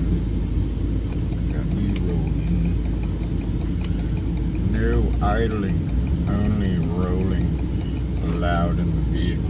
traffic. Got me rolling. No idling, only rolling allowed in the vehicle.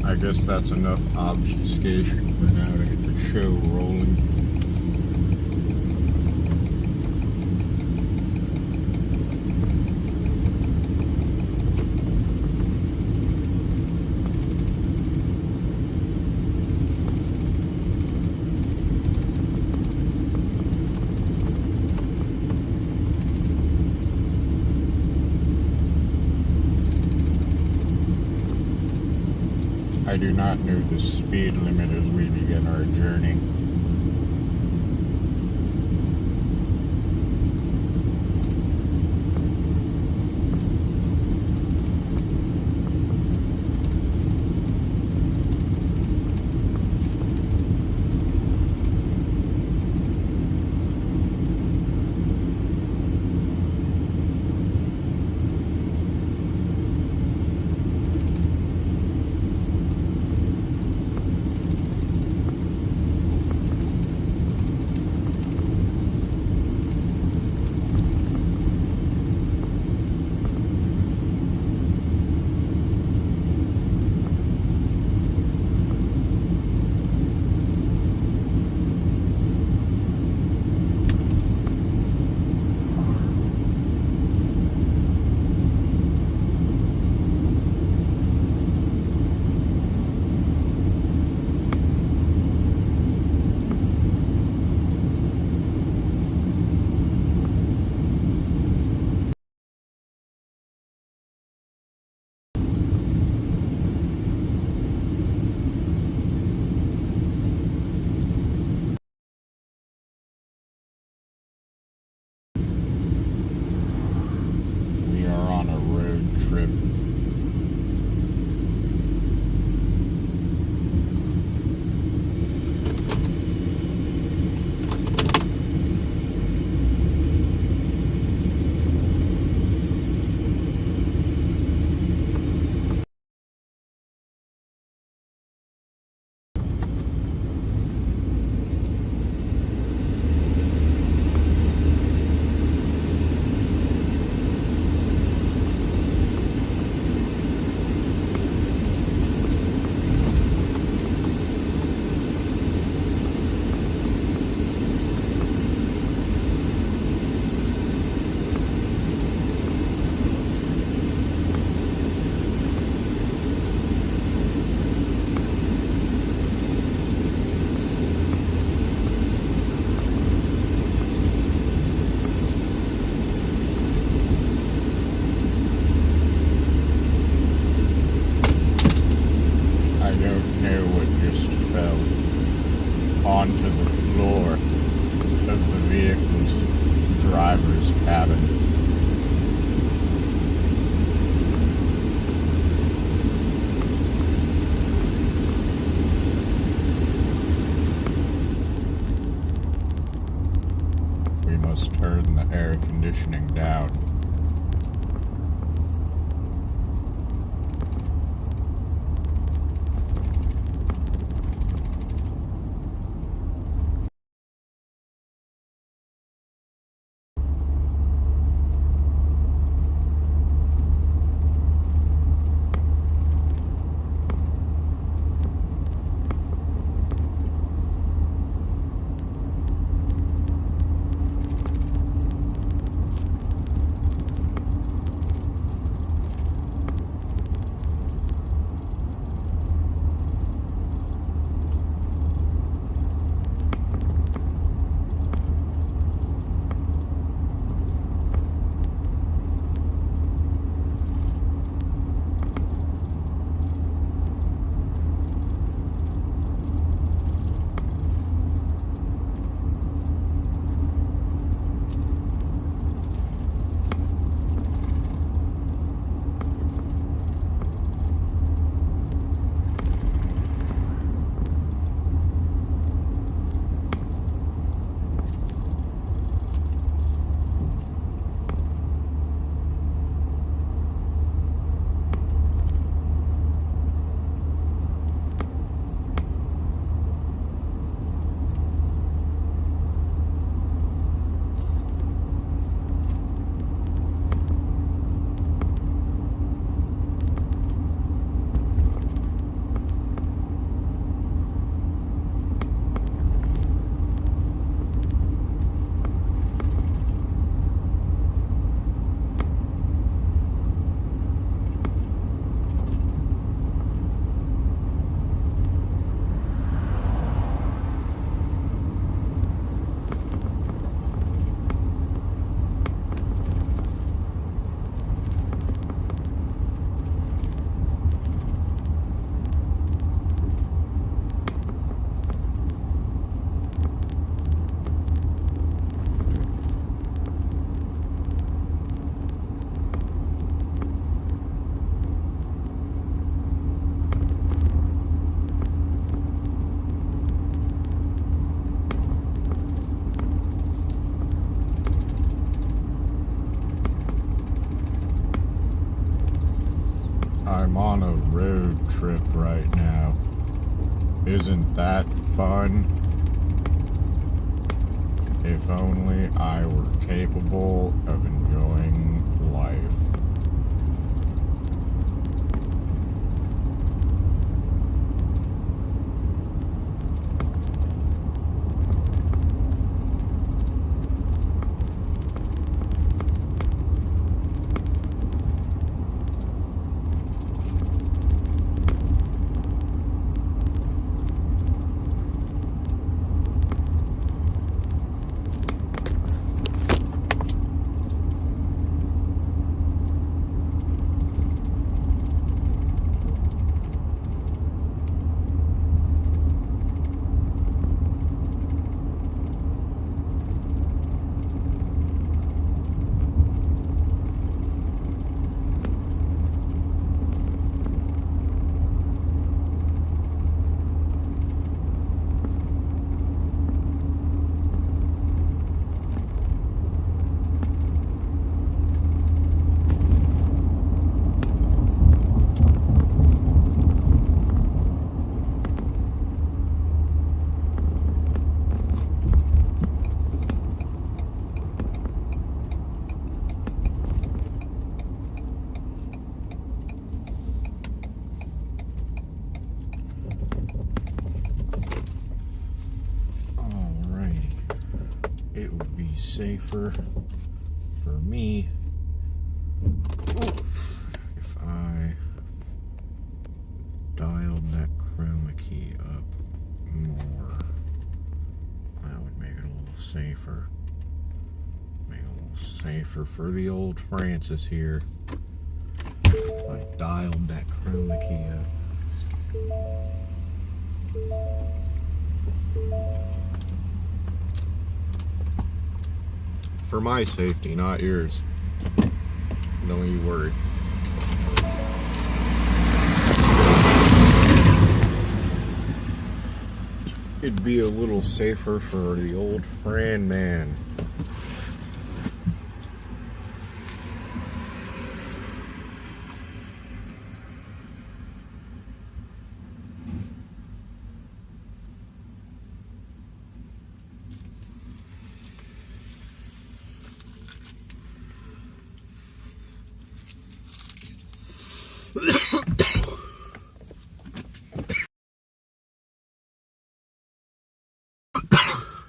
I guess that's enough obfuscation for now to get the show rolling. I do not know the speed limit as we begin our journey. air conditioning down. I'm on a road trip right now. Isn't that fun? If only I were capable of enjoying life. It would be safer for me if I dialed that chroma key up more. That would make it a little safer. Make it a little safer for the old Francis here. If I dialed that chroma key up. For my safety, not yours. Don't you worry. It'd be a little safer for the old Fran man.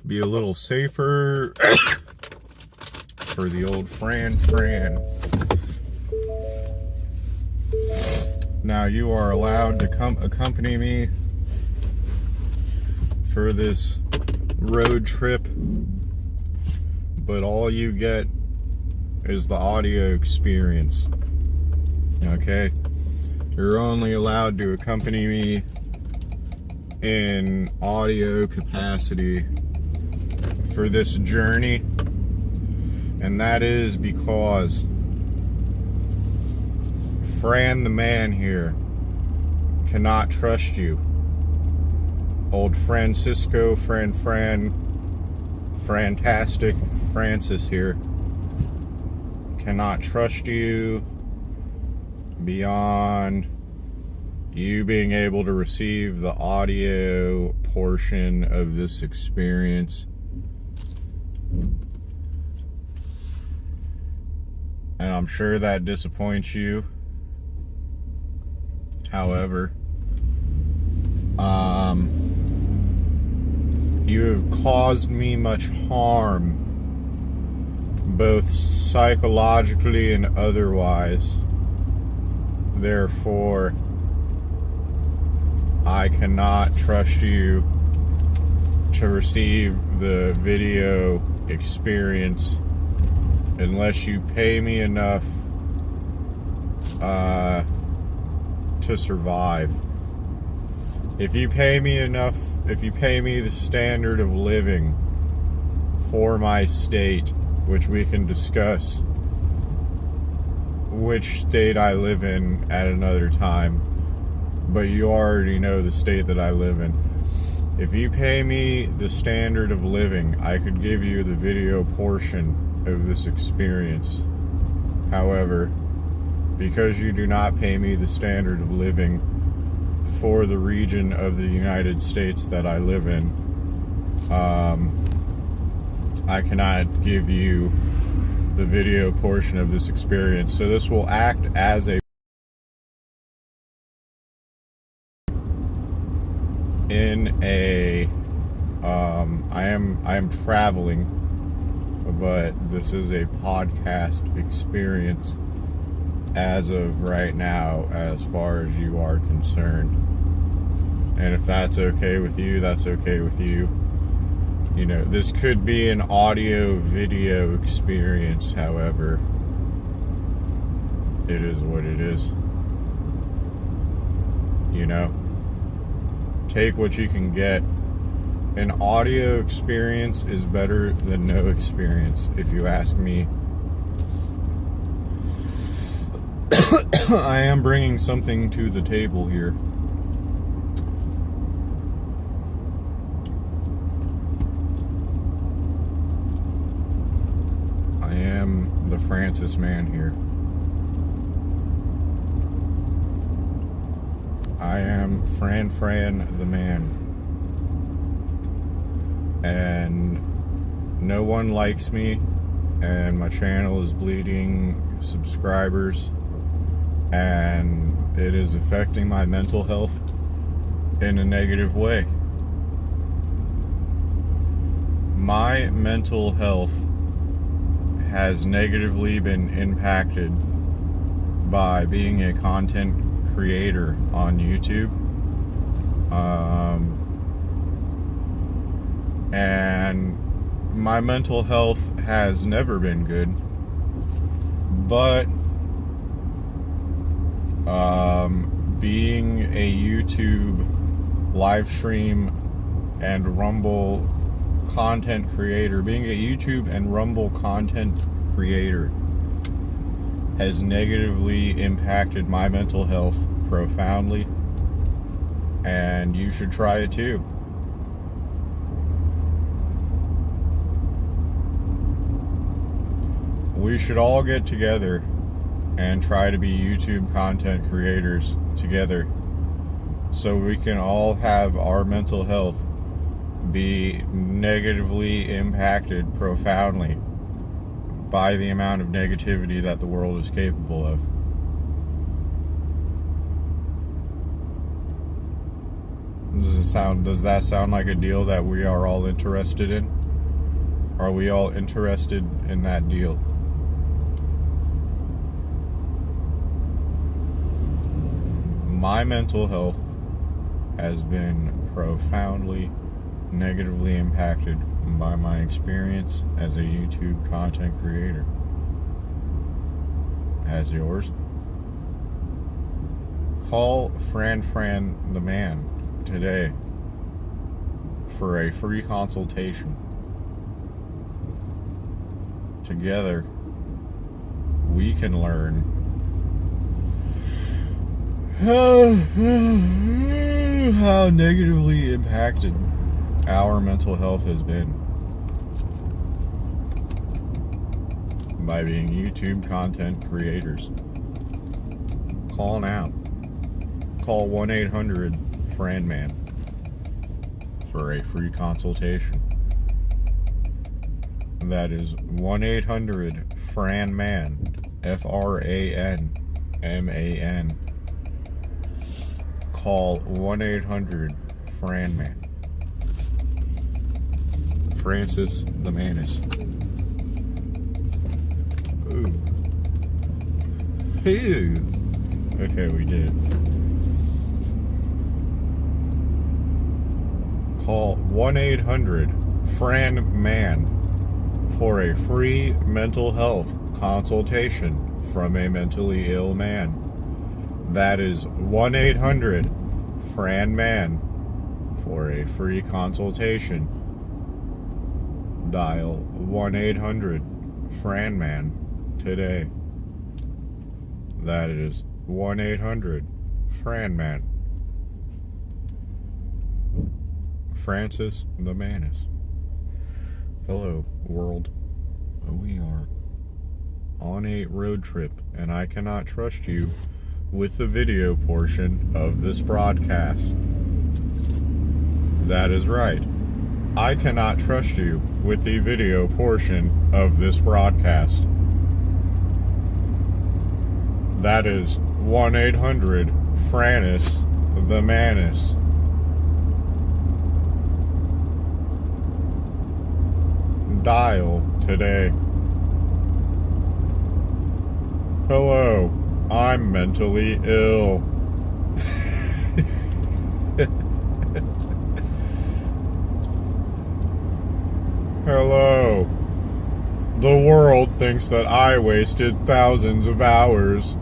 Be a little safer for the old Fran. Now you are allowed to come accompany me for this road trip, but all you get is the audio experience. Okay? You're only allowed to accompany me in audio capacity for this journey, and that is because Fran the man here cannot trust you. Old Francisco, Frantastic Francis here cannot trust you beyond you being able to receive the audio portion of this experience. And I'm sure that disappoints you. However, you have caused me much harm, both psychologically and otherwise. Therefore, I cannot trust you to receive the video experience unless you pay me enough to survive. If you pay me enough, if you pay me the standard of living for my state, which we can discuss which state I live in at another time, but you already know the state that I live in. If you pay me the standard of living, I could give you the video portion of this experience. However, because you do not pay me the standard of living for the region of the United States that I live in, I cannot give you the video portion of this experience. So this will act as a I am traveling, but this is a podcast experience as of right now, as far as you are concerned. And if that's okay with you, that's okay with you. You know, this could be an audio video experience, however, it is what it is. You know, take what you can get. An audio experience is better than no experience, if you ask me. I am bringing something to the table here. I am the Francis man here. I am Fran the man. And no one likes me, and my channel is bleeding subscribers, and it is affecting my mental health in a negative way. My mental health has negatively been impacted by being a content creator on YouTube. And my mental health has never been good, but being a YouTube live stream and Rumble content creator, being a YouTube and Rumble content creator has negatively impacted my mental health profoundly, and you should try it too. We should all get together and try to be YouTube content creators together, so we can all have our mental health be negatively impacted profoundly by the amount of negativity that the world is capable of. Does that sound like a deal that we are all interested in? Are we all interested in that deal? My mental health has been profoundly negatively impacted by my experience as a YouTube content creator. Has yours? Call Fran the man today for a free consultation. Together, we can learn how negatively impacted our mental health has been by being YouTube content creators. Call now. Call 1-800-FRAN-MAN for a free consultation. That is 1-800-FRAN-MAN, FRANMAN. Call 1-800-FRAN-MAN. Francis the Manis. Ooh. Ew. Okay, we did it. Call 1-800-FRAN-MAN for a free mental health consultation from a mentally ill man. That is 1-800-FRAN-MAN for a free consultation. Dial 1-800-FRAN-MAN today. That is 1-800-FRAN-MAN. Francis the Manis. Hello, world. We are on a road trip, and I cannot trust you with the video portion of this broadcast. That is right. I cannot trust you with the video portion of this broadcast. That is 1-800-Francis the Manis. Dial today. Hello, I'm mentally ill. Hello. The world thinks that I wasted thousands of hours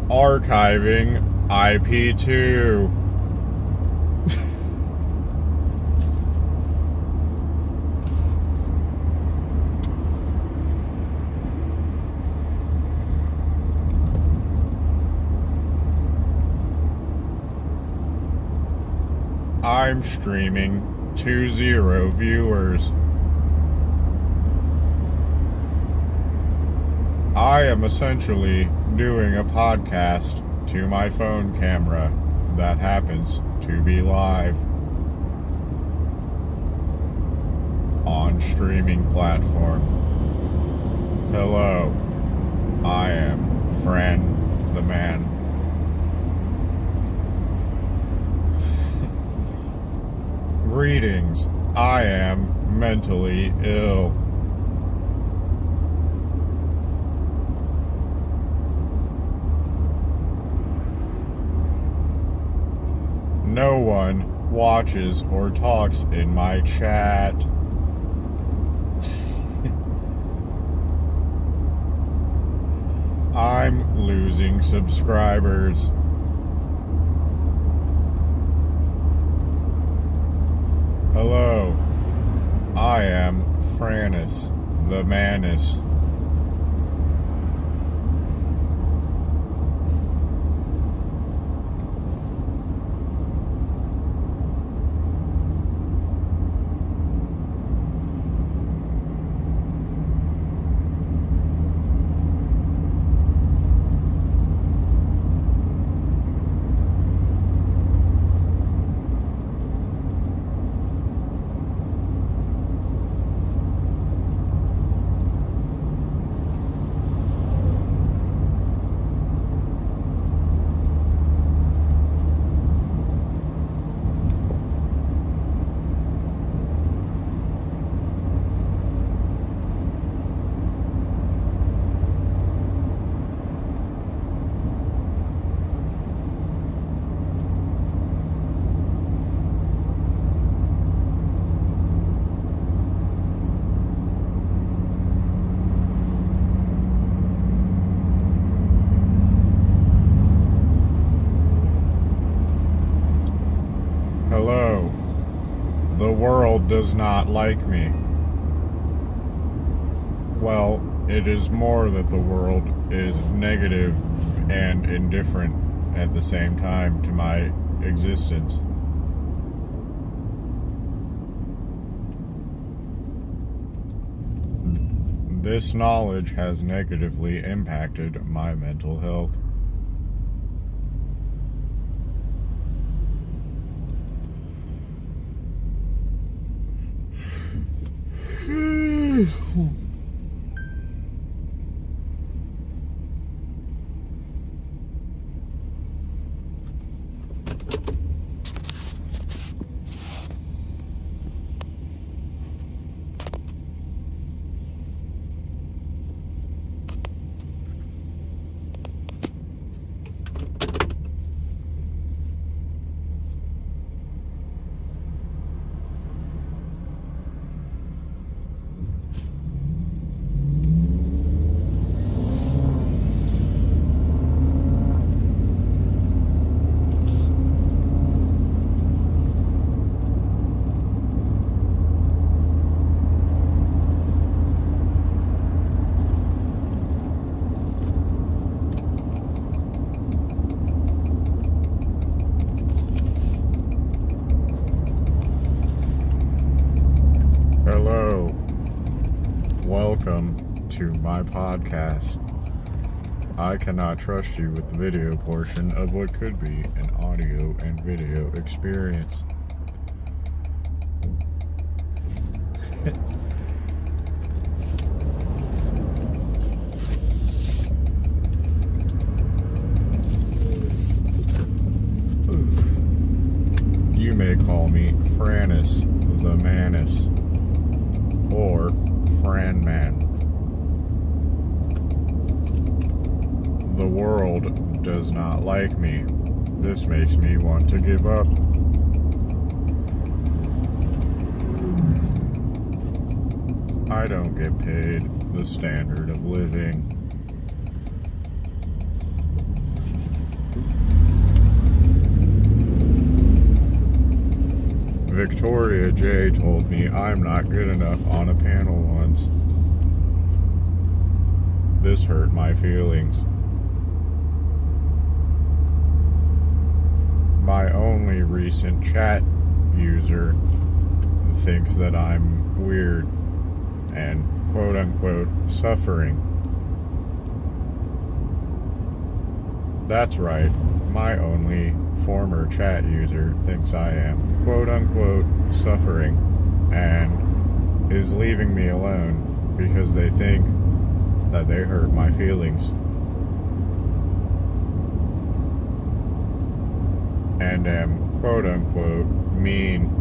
archiving IP2. I'm streaming to 0 viewers. I am essentially doing a podcast to my phone camera that happens to be live on streaming platform. Hello, I am Fran the Man. Greetings, I am mentally ill. No one watches or talks in my chat. I'm losing subscribers. Hello, I am Francis the Manis. The world does not like me. Well, it is more that the world is negative and indifferent at the same time to my existence. This knowledge has negatively impacted my mental health. Hello, welcome to my podcast. I cannot trust you with the video portion of what could be an audio and video experience. You may call me Frannis the Manus, or Franman. The world does not like me. This makes me want to give up. I don't get paid the standard of living. Victoria J. told me I'm not good enough on a panel once. This hurt my feelings. My only recent chat user thinks that I'm weird and quote-unquote suffering. That's right, my only former chat user thinks I am quote-unquote suffering and is leaving me alone because they think that they hurt my feelings and am quote-unquote mean.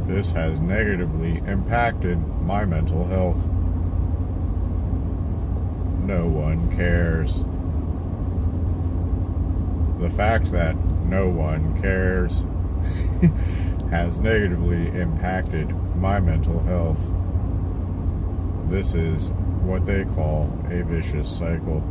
This has negatively impacted my mental health. No one cares. The fact that no one cares has negatively impacted my mental health. This is what they call a vicious cycle.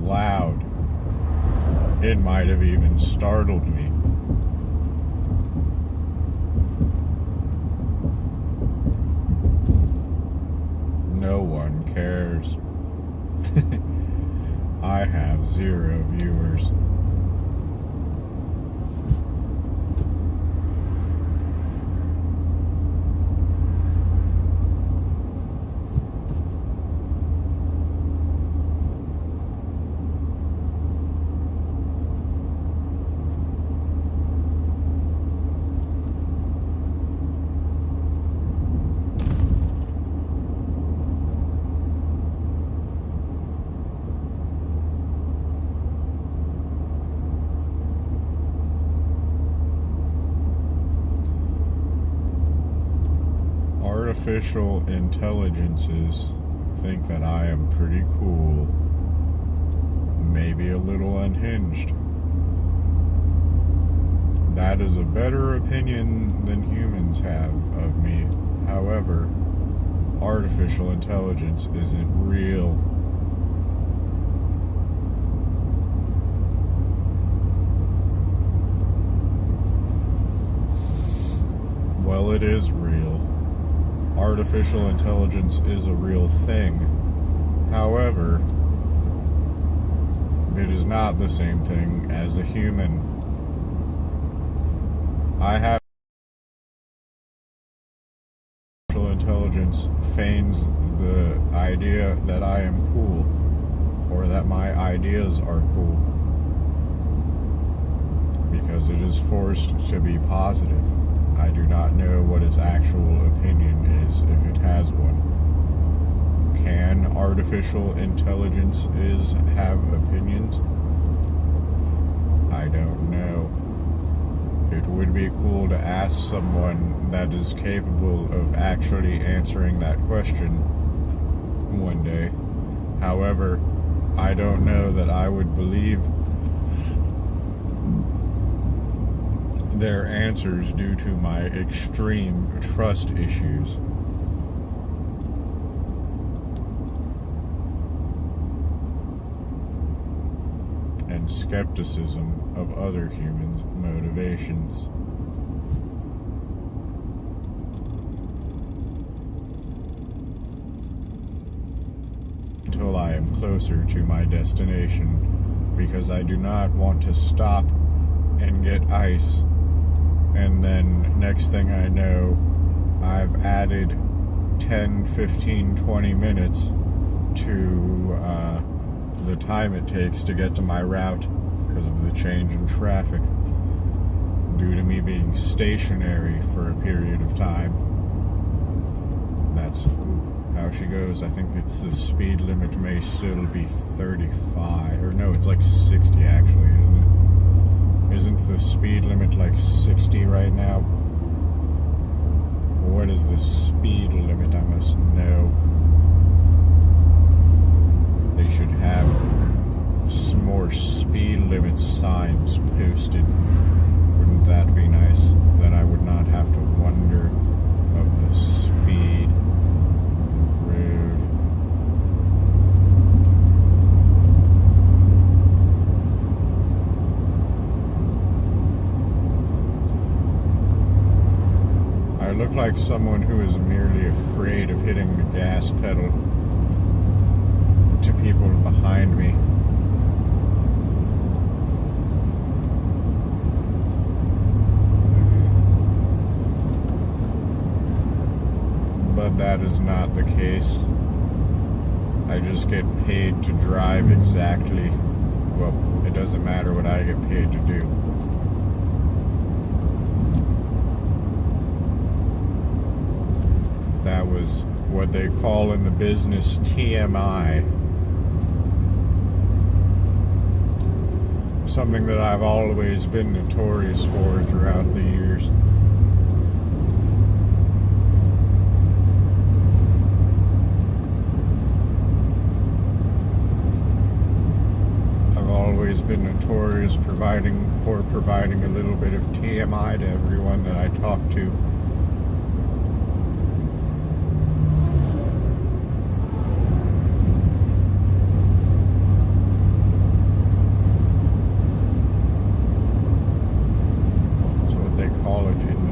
Loud. It might have even startled me. No one cares. I have 0 viewers. artificial intelligences think that I am pretty cool, maybe a little unhinged. That is a better opinion than humans have of me. However, artificial intelligence isn't real. Well, it is real. Artificial intelligence is a real thing. However, it is not the same thing as a human. I have artificial intelligence feigns the idea that I am cool, or that my ideas are cool, because it is forced to be positive. I do not know what its actual opinion is, if it has one. Can artificial intelligence have opinions? I don't know. It would be cool to ask someone that is capable of actually answering that question one day. However, I don't know that I would believe their answers due to my extreme trust issues. And skepticism of other humans' motivations. Until I am closer to my destination, because I do not want to stop and get ice, and then next thing I know, I've added 10, 15, 20 minutes to the time it takes to get to my route because of the change in traffic, due to me being stationary for a period of time. That's how she goes. I think it's the speed limit may still be 35, or no, it's like 60 actually, isn't it? Isn't the speed limit like 60 right now? What is the speed limit? I must know. They should have some more speed limit signs posted. Wouldn't that be nice? Then I would not have to wonder of the speed road. I look like someone who is merely afraid of hitting the gas pedal to people behind me. But that is not the case. I just get paid to drive exactly, well, it doesn't matter what I get paid to do. That was what they call in the business TMI. Something that I've always been notorious for throughout the years. I've always been notorious for providing a little bit of TMI to everyone that I talk to.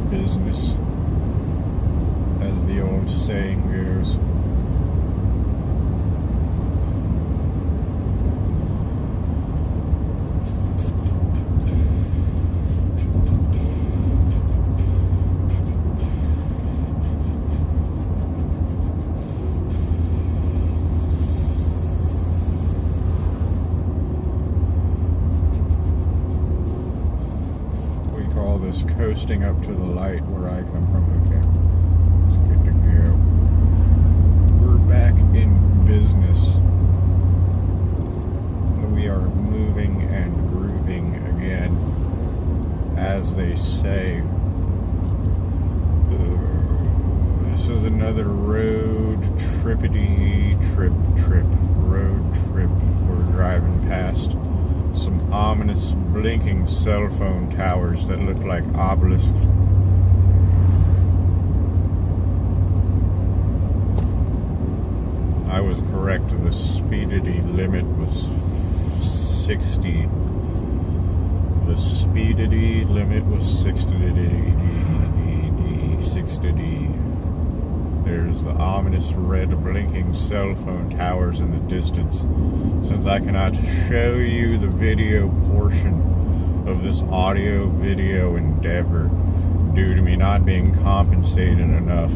Business, as the old saying goes. Coasting up to the light where I come from. Okay, it's good to go. We're back in business. We are moving and grooving again, as they say. This is is another road trippity road trip. We're driving past some ominous blinking cell phone towers that look like obelisks. I was correct, the speedity limit was 60. The speedity limit was 60. There's the ominous red blinking cell phone towers in the distance. Since I cannot show you the video portion of this audio video endeavor due to me not being compensated enough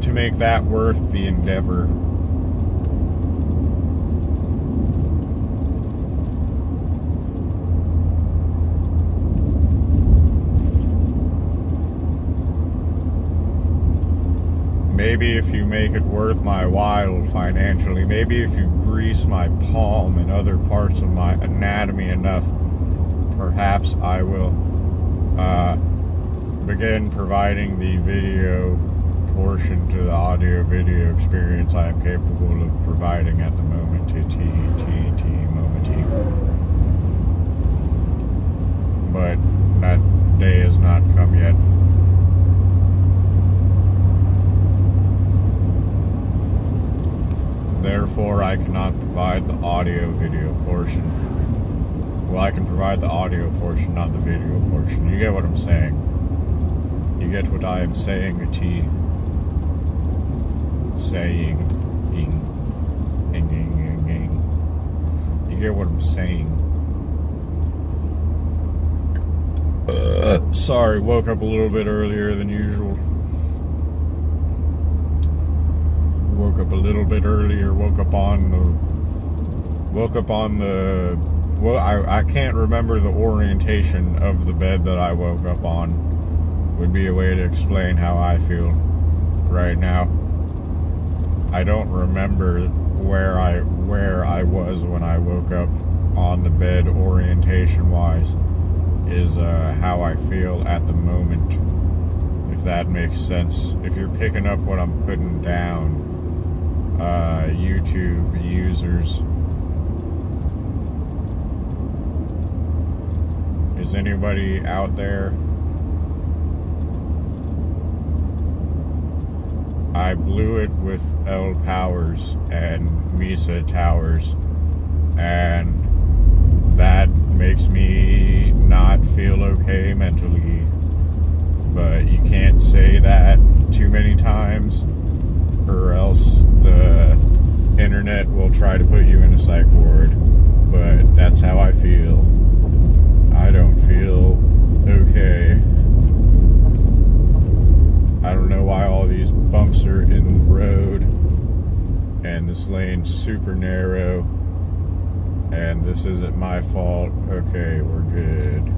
to make that worth the endeavor. Maybe if you make it worth my while financially, maybe if you grease my palm and other parts of my anatomy enough, perhaps I will begin providing the video portion to the audio video experience I am capable of providing at the moment. But that day has not come yet. Therefore, I cannot provide the audio video portion. Well, I can provide the audio portion, not the video portion. You get what I'm saying. You get what I am saying, You get what I'm saying. Sorry, woke up a little bit earlier than usual. Woke up a little bit earlier. Woke up on the. Well, I can't remember the orientation of the bed that I woke up on. Would be a way to explain how I feel right now. I don't remember where I was when I woke up on the bed orientation wise. Is how I feel at the moment, if that makes sense. If you're picking up what I'm putting down, YouTube users, is anybody out there? I blew it with L Powers and Misa Towers, and that makes me not feel okay mentally. But you can't say that too many times, or else the internet will try to put you in a psych ward. But that's how I feel. I don't feel okay. I don't know why all these bumps are in the road, and this lane's super narrow, and this isn't my fault. Okay, we're good.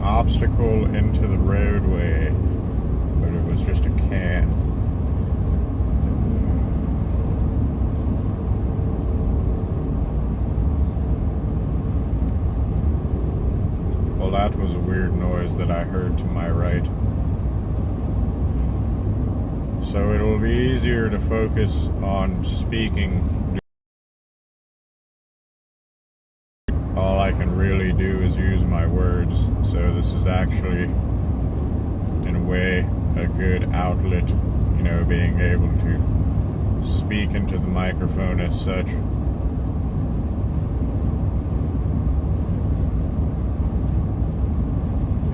Obstacle into the roadway, but it was just a can. Well, that was a weird noise that I heard to my right. So it'll be easier to focus on speaking. All I can really do is use my words. So this is actually, in a way, a good outlet, you know, being able to speak into the microphone as such.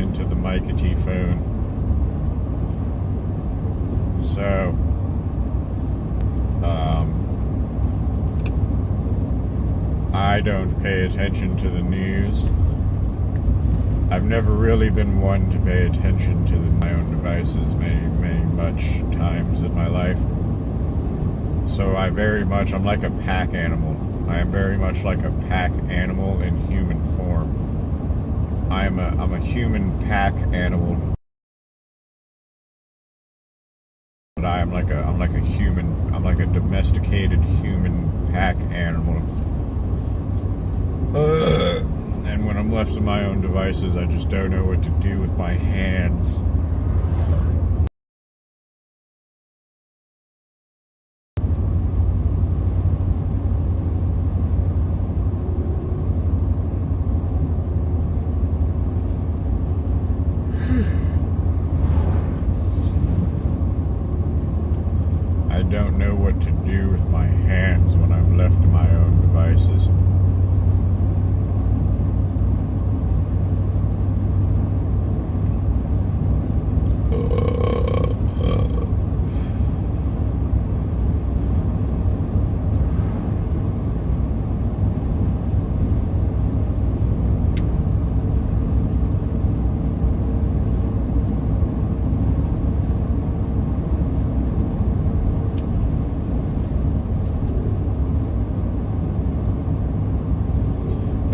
Into the micity phone. So, I don't pay attention to the news. I've never really been one to pay attention to my own devices many much times in my life. So I'm like a pack animal. I am very much like a pack animal in human form. I'm a human pack animal. But I'm like a domesticated human pack animal. And when I'm left to my own devices, I just don't know what to do with my hands. I don't know what to do with my hands when I'm left to my own devices.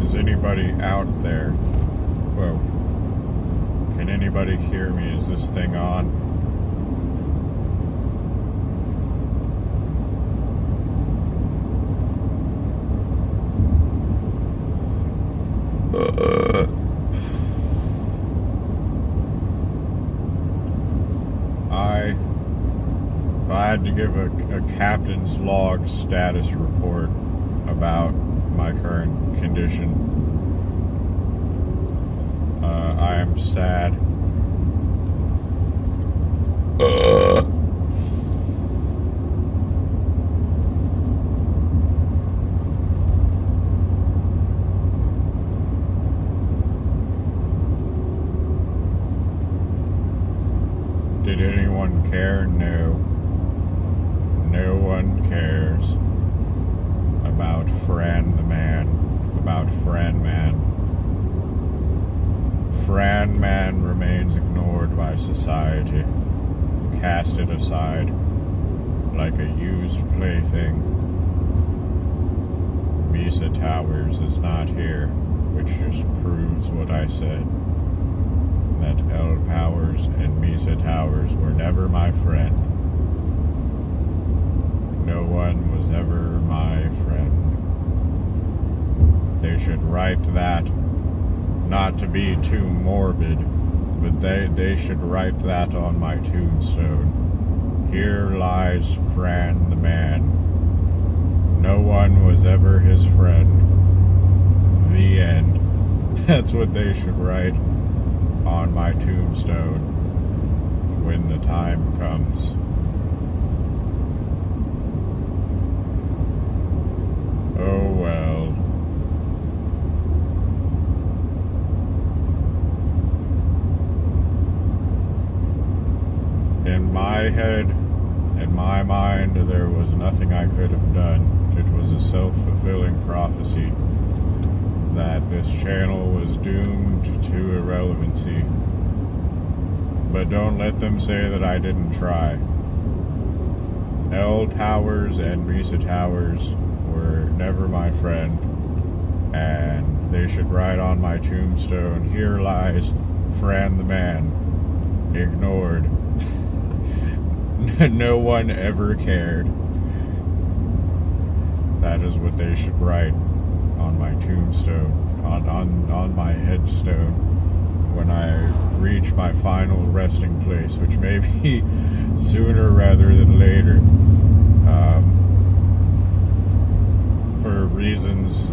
Is anybody out there? Whoa. Can anybody hear me? Is this thing on? If I had to give a captain's log status report about my current condition, I am sad. Did anyone care? No. No one cares about Fran the man, about Fran man. Fran man remains ignored by society, casted aside like a used plaything. Misa Towers is not here, which just proves what I said. That L Powers and Misa Towers were never my friend. No one was ever my friend. They should write that, not to be too morbid, but they should write that on my tombstone. Here lies Fran the man. No one was ever his friend. The end. That's what they should write on my tombstone when the time comes. Oh well. In my head, in my mind, there was nothing I could have done. It was a self-fulfilling prophecy that this channel was doomed to irrelevancy. But don't let them say that I didn't try. L Towers and Misa Towers were never my friend, and they should write on my tombstone, here lies Fran the man, ignored. No one ever cared. That is what they should write on my tombstone, on my headstone. when I reach my final resting place, which may be sooner rather than later, for reasons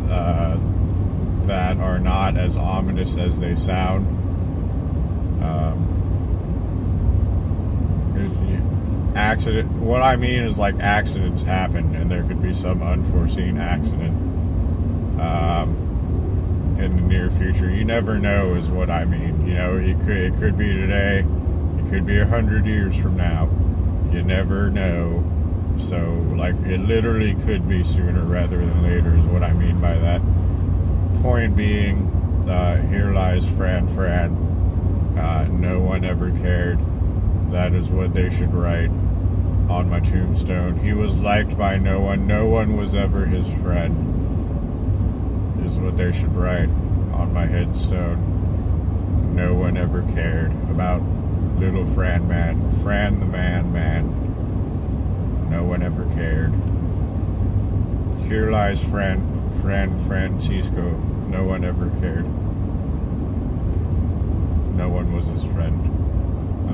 that are not as ominous as they sound. What I mean is, like, accidents happen, and there could be some unforeseen accident in the near future. You never know, is what I mean. You know, it could be today, it could be 100 years from now. You never know. So, like, it literally could be sooner rather than later, is what I mean by that. Point being, here lies Fran. No one ever cared. That is what they should write on my tombstone. He was liked by no one. No one was ever his friend, is what they should write on my headstone. No one ever cared about little Fran the man. No one ever cared. Here lies Francisco. No one ever cared. No one was his friend.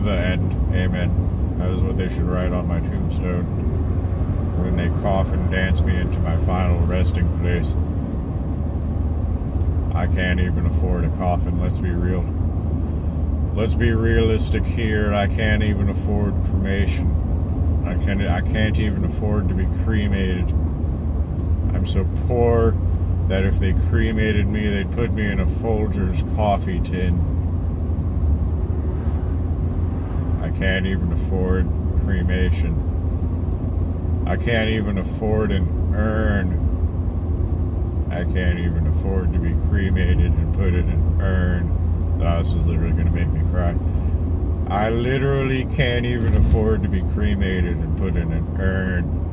The end. Amen. That is what they should write on my tombstone when they coffin dance me into my final resting place. I can't even afford a coffin, let's be real. Let's be realistic here. I can't even afford cremation. I can't even afford to be cremated. I'm so poor that if they cremated me, they'd put me in a Folgers coffee tin. I can't even afford cremation. I can't even afford an urn. I can't even afford to be cremated and put in an urn. Oh, this is literally going to make me cry. I literally can't even afford to be cremated and put in an urn.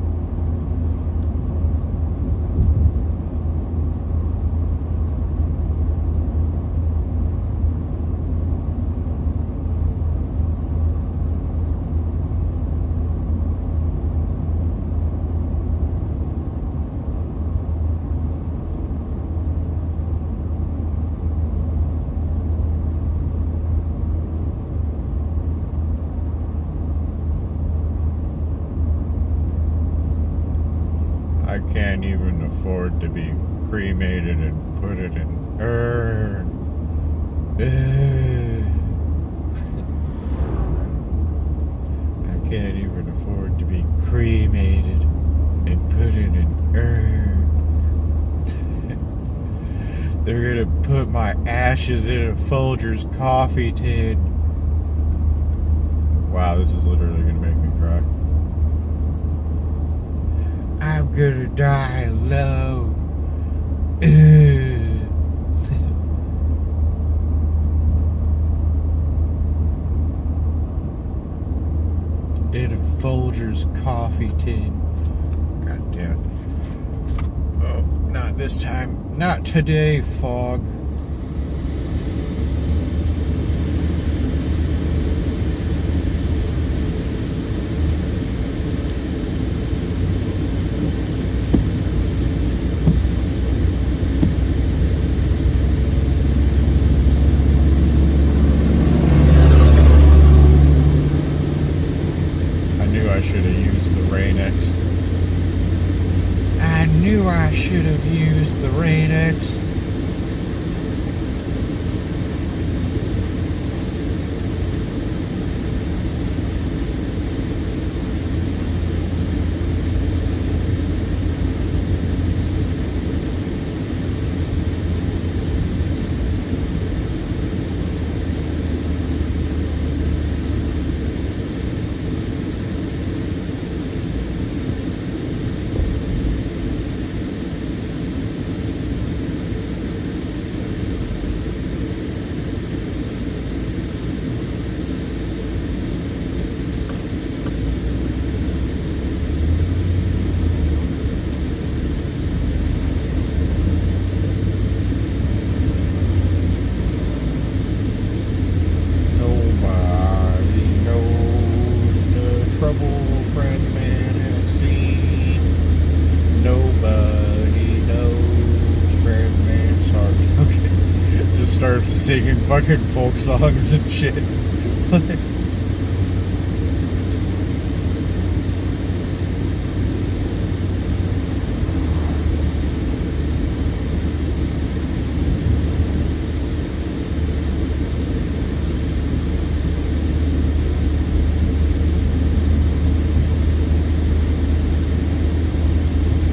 I can't even afford to be cremated and put it in urn. I can't even afford to be cremated and put in an urn. They're gonna put my ashes in a Folgers coffee tin. Wow, this is literally gonna make me cry. I'm gonna die alone. In a Folgers coffee tin. God damn. Oh, not this time. Not today, Fog. I should have used the Rain-X. I knew I should have used the Rain-X. singing fucking folk songs and shit.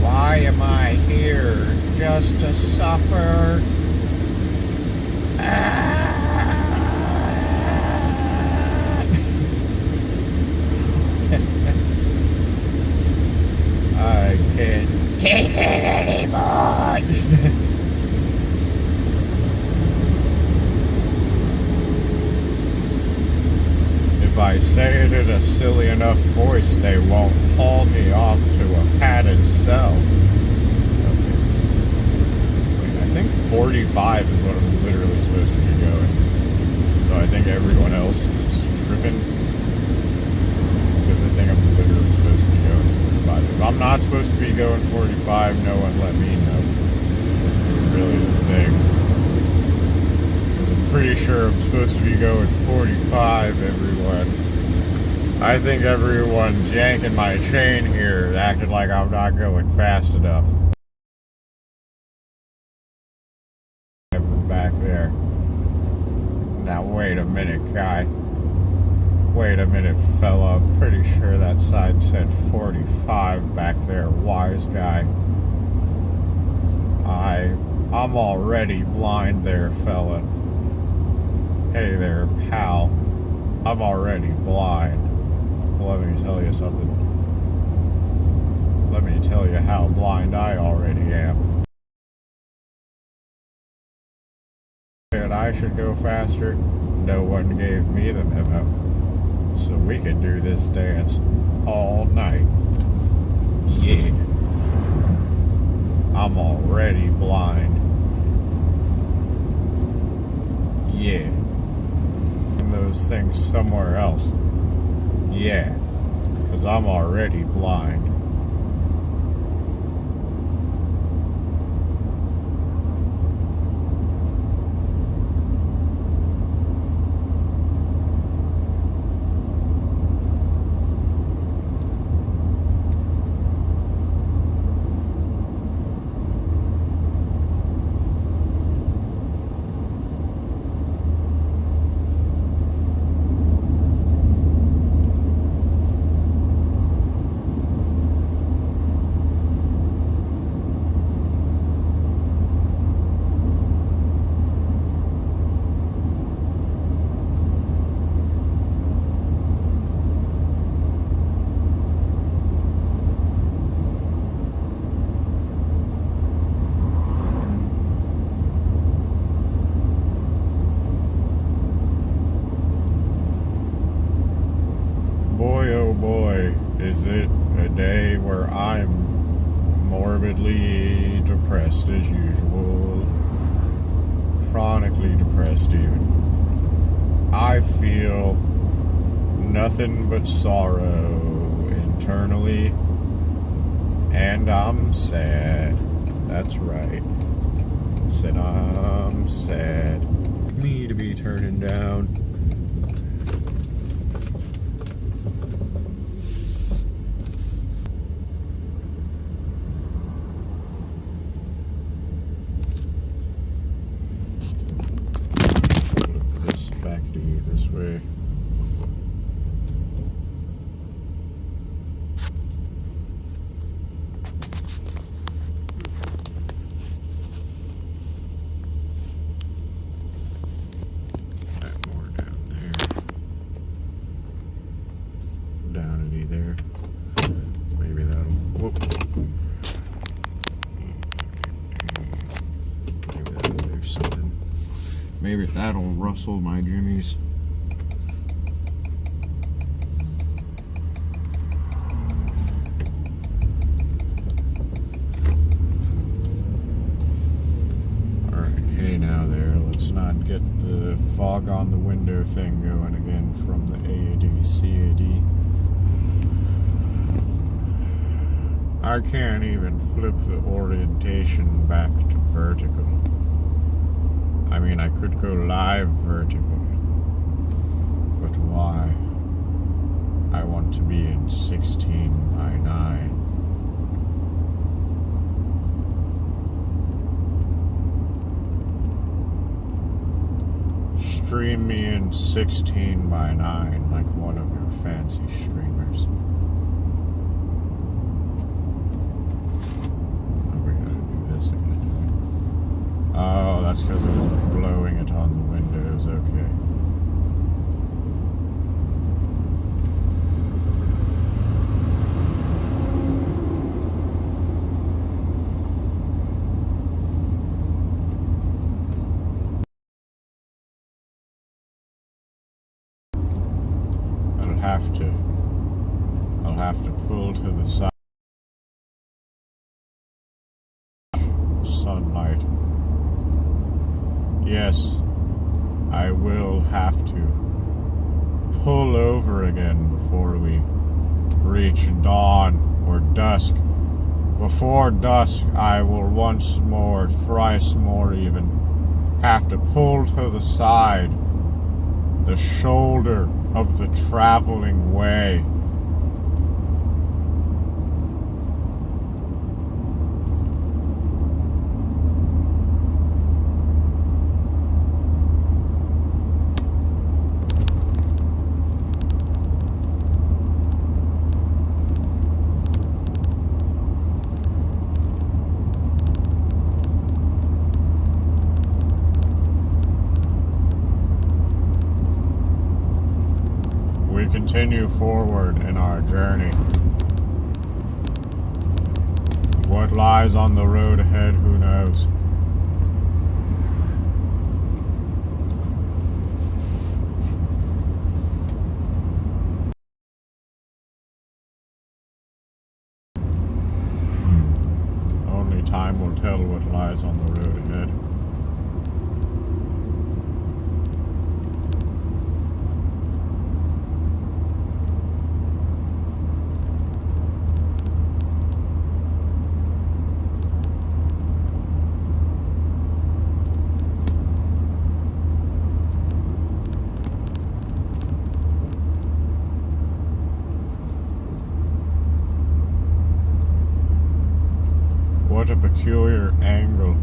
Why am I here? Just to suffer? I can't take it anymore. If I say it in a silly enough voice, they won't haul me off to a padded cell. Okay. Wait, I think 45 is what I'm literally supposed to be going. So I think everyone else is tripping. Because I think I'm literally supposed to be going 45. If I'm not supposed to be going 45, no one let me know. It's really the thing. Pretty sure I'm supposed to be going 45, everyone. I think everyone's yanking my chain here, acting like I'm not going fast enough. From back there. Now wait a minute, guy. Wait a minute, fella. I'm pretty sure that sign said 45 back there, wise guy. I'm already blind there, fella. Hey there, pal. I'm already blind. Let me tell you something. Let me tell you how blind I already am. And I should go faster. No one gave me the memo. So we can do this dance all night. Yeah. I'm already blind. Yeah. Those things somewhere else. Yeah, because I'm already blind. Boy, oh boy, is it a day where I'm morbidly depressed as usual. Chronically depressed even. I feel nothing but sorrow internally, and I'm sad. That's right. Said I'm sad. Me to be turning down. This way. More down there. Downity there. Maybe that'll. Whoop. Maybe that'll do something. Maybe that'll rustle my jimmies. Not get the fog on the window thing going again from the AAD, CAD. I can't even flip the orientation back to vertical. I mean, I could go live vertical, but why? I want to be in 16:9. Stream me in 16:9 like one of your fancy streamers. Oh, we gotta do this again. Oh, that's because I was blowing it on the windows. Okay. I'll have to pull to the side. Sunlight. Yes, I will have to pull over again before we reach dawn or dusk. Before dusk, I will once more, thrice more even, have to pull to the side, the shoulder of the traveling way. Continue forward in our journey. What lies on the road ahead, who knows? Only time will tell what lies on the road ahead. What a peculiar angle.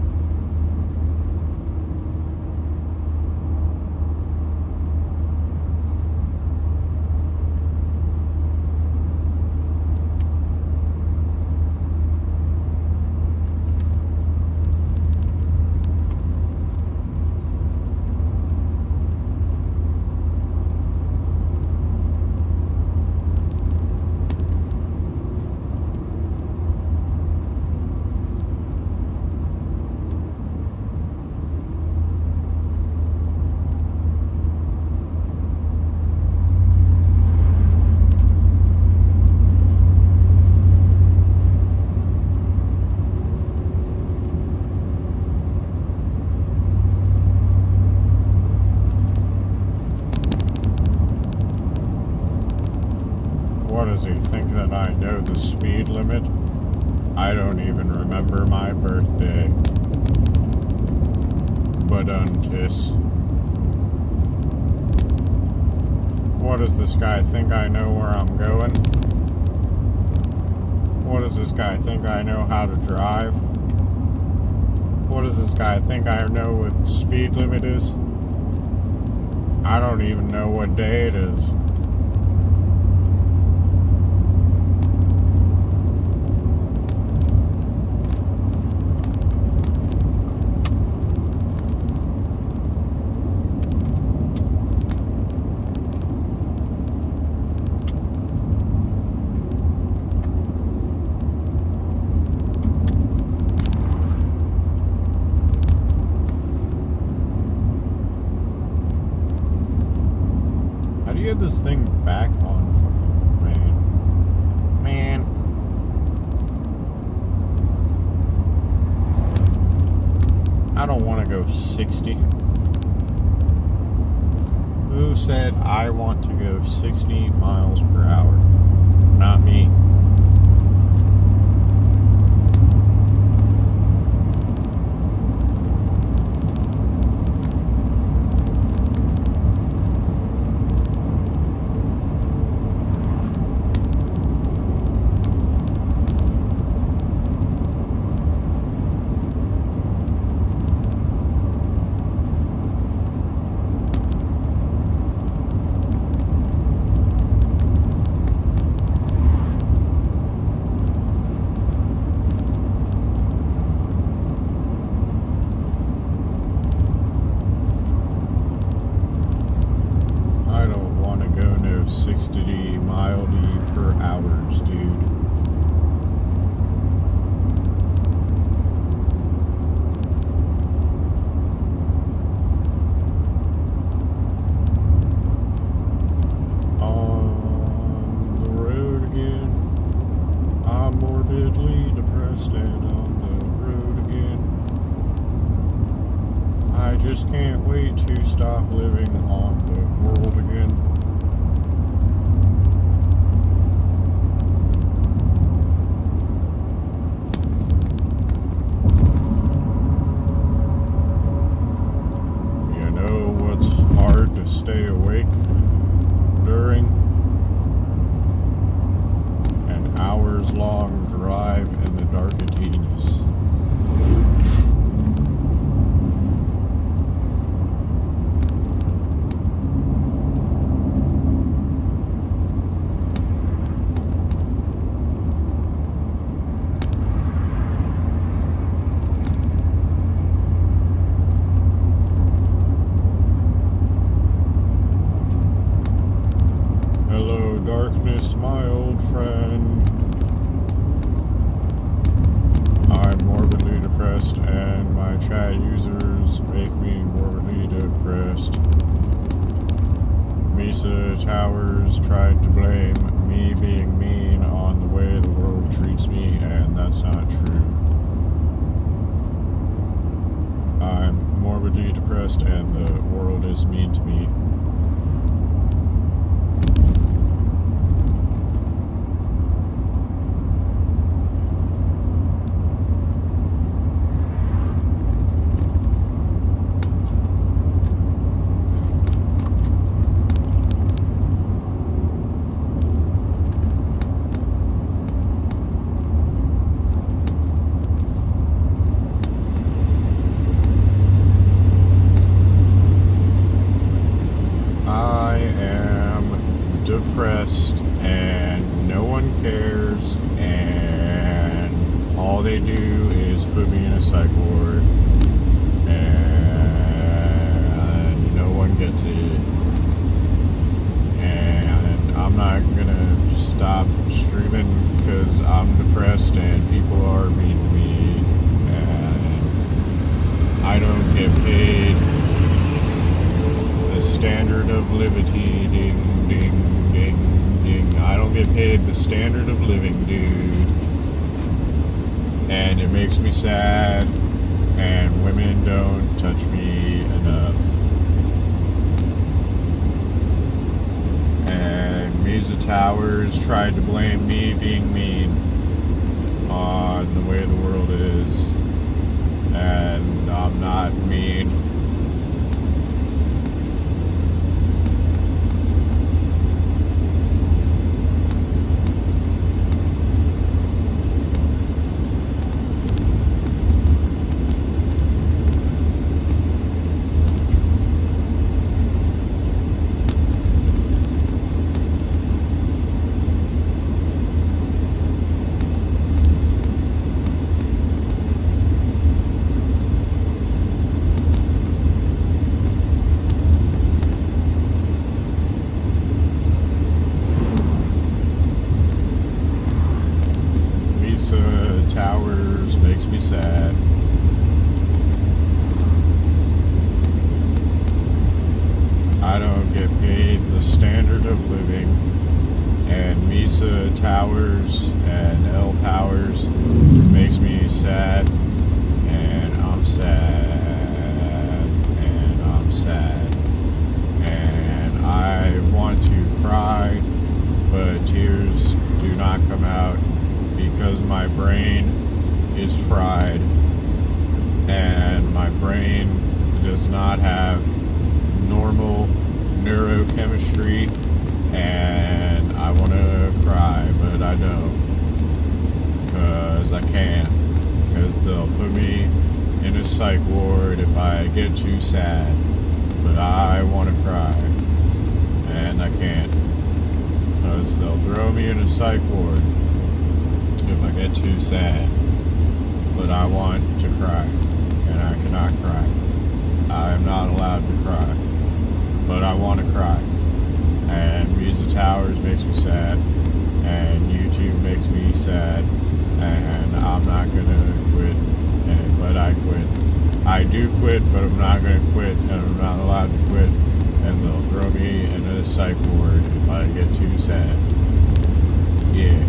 What does he think that I know the speed limit? I don't even remember my birthday. Baduntis. What does this guy think I know where I'm going? What does this guy think I know how to drive? What does this guy think I know what the speed limit is? I don't even know what day it is. Get this thing back on fucking man. I don't want to go 60. Who said I want to go 60 miles per hour? Not me. 60 miles per hour, dude. On the road again. I'm morbidly depressed and on the road again. I just can't wait to stop living on the world again. You know what's hard to stay awake during? An hours-long drive in the darkatinis. Hello, darkness, my old friend. I'm morbidly depressed, and my chat users make me morbidly depressed. Mesa Towers tried to blame me being mean on the way the world treats me, and that's not true. I'm morbidly depressed, and the world is mean to me. I am depressed and no one cares, and all they do is put me in a psych ward, and no one gets it. And I'm not gonna stop streaming because I'm depressed and people are mean to me, and I don't get paid the standard of livity, ding, ding, ding, ding. I don't get paid the standard of living, dude. And it makes me sad, and women don't touch me enough. And Mesa Towers tried to blame me being mean on the way the world is, and I'm not mean. Towers makes me sad. I don't get paid the standard of living, and Mesa Towers and L Powers makes me sad, and I'm sad, and I'm sad, and I want to cry, but tears do not come out because my brain is fried, and my brain does not have normal neurochemistry, and I want to cry, but I don't, because I can't, because they'll put me in a psych ward if I get too sad, but I want to cry, and I can't, because they'll throw me in a psych ward if I get too sad, but I want to cry, and I cannot cry. I am not allowed to cry, but I want to cry. And Mesa not going to quit, and I'm not allowed to quit, and they'll throw me in a psych ward if I get too sad. Yeah.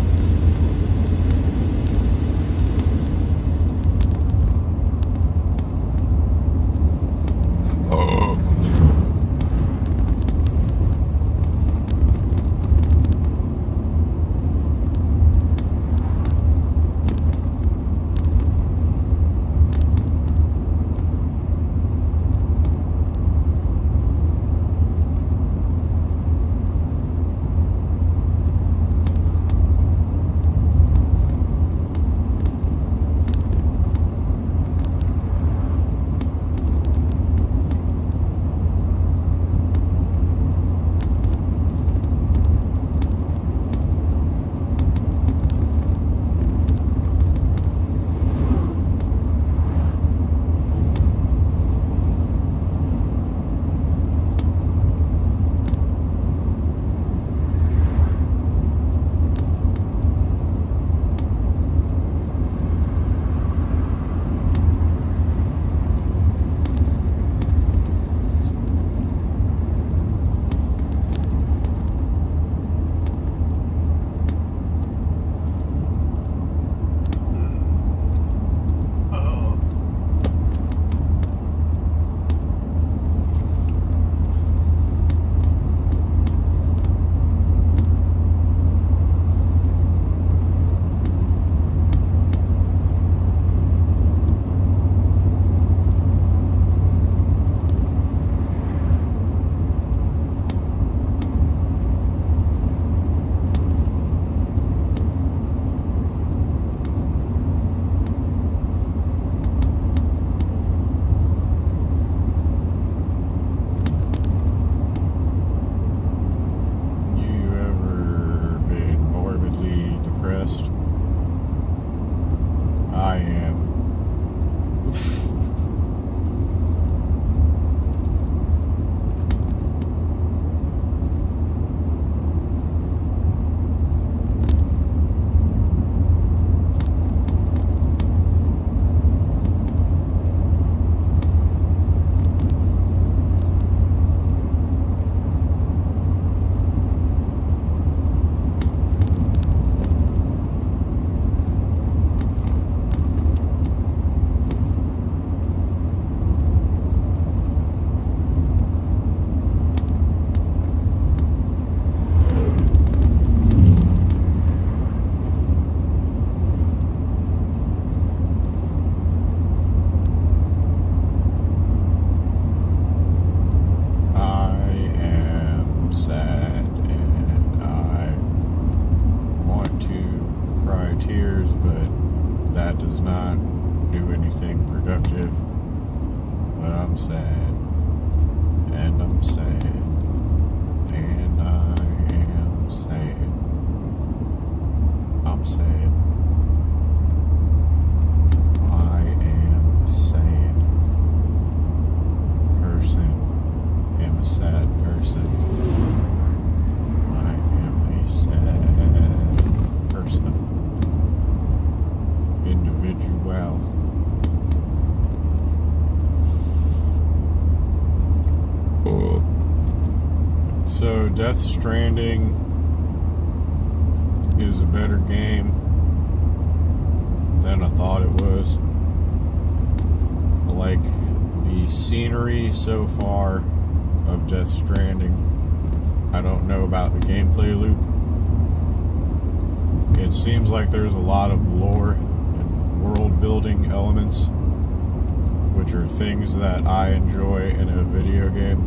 I am. So Death Stranding is a better game than I thought it was. I like the scenery so far of Death Stranding. I don't know about the gameplay loop. It seems like there's a lot of lore and world building elements, which are things that I enjoy in a video game.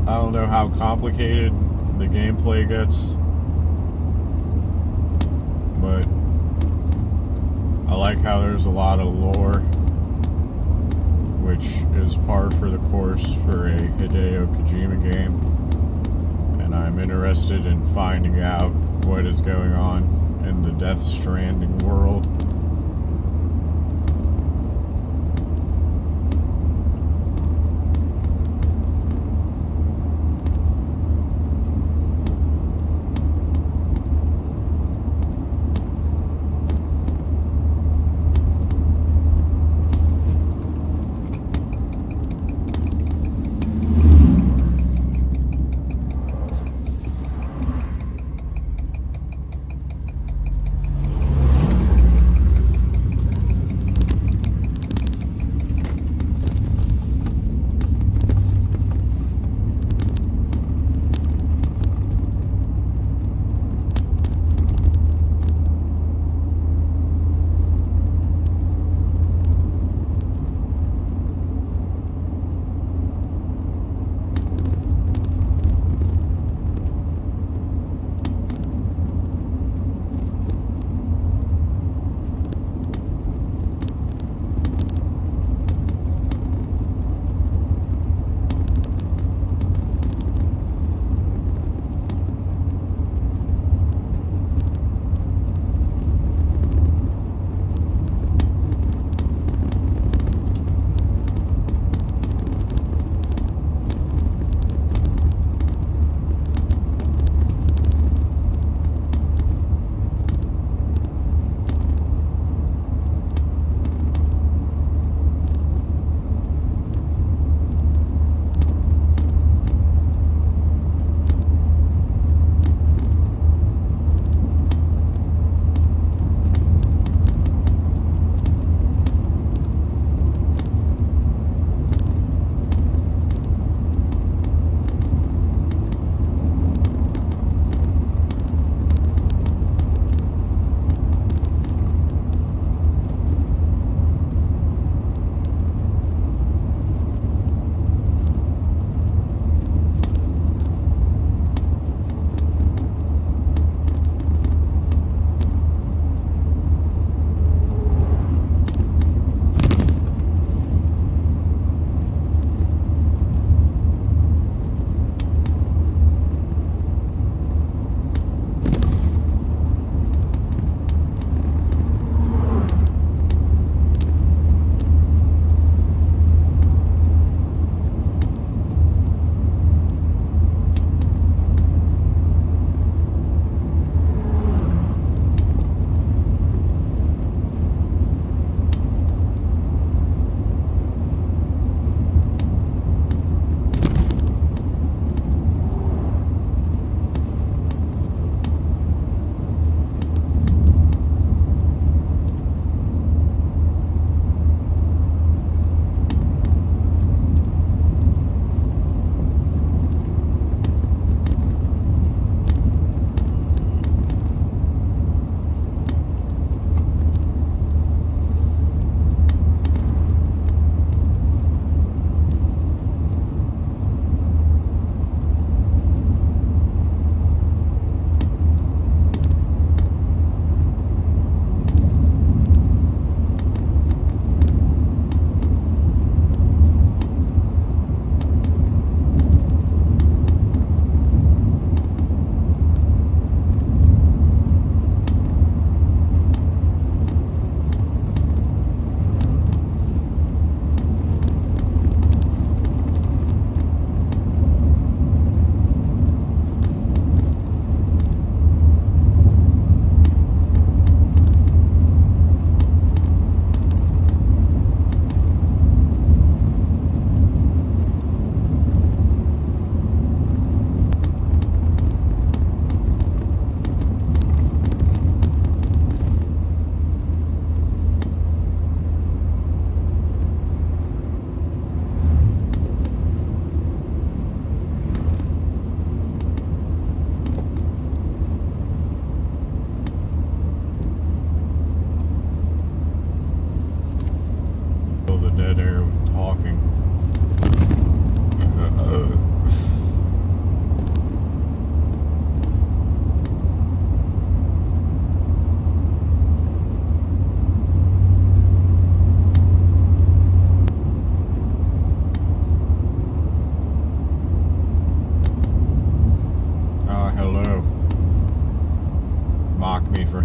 I don't know how complicated the gameplay gets, but I like how there's a lot of lore, which is par for the course for a Hideo Kojima game, and I'm interested in finding out what is going on in the Death Stranding world.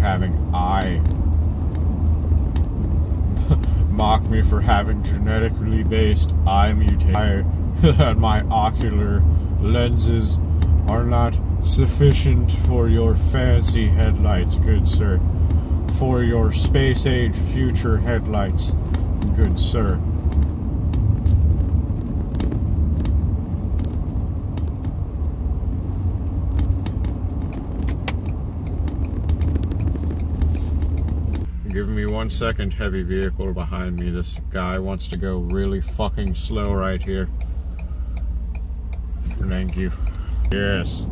having mock me for having genetically based eye mutation, that my ocular lenses are not sufficient for your fancy headlights, good sir. For your space age future headlights, good sir. Give me 1 second, heavy vehicle behind me. This guy wants to go really fucking slow right here. Thank you. Yes.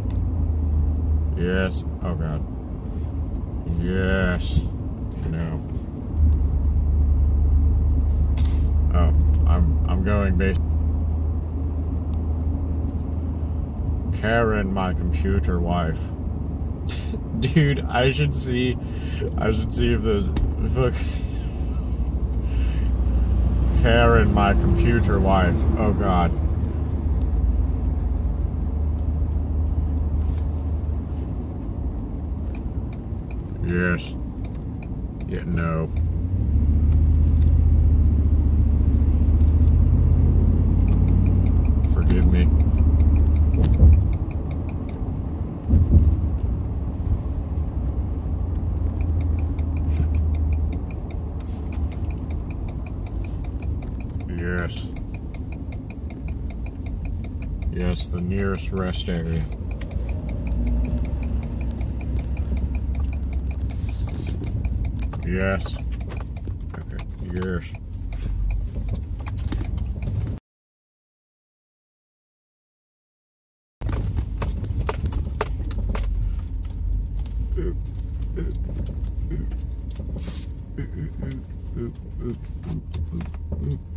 Yes. Oh god. Yes. No. Oh, I'm going base. Karen, my computer wife. Dude, I should see if those fuck Karen, my computer wife. Oh god. Yes. Yeah, no. Forgive me. Yes. Yes, the nearest rest area. Yes. Okay. Yes. Oop, oop, oop, oop, oop, oop, oop.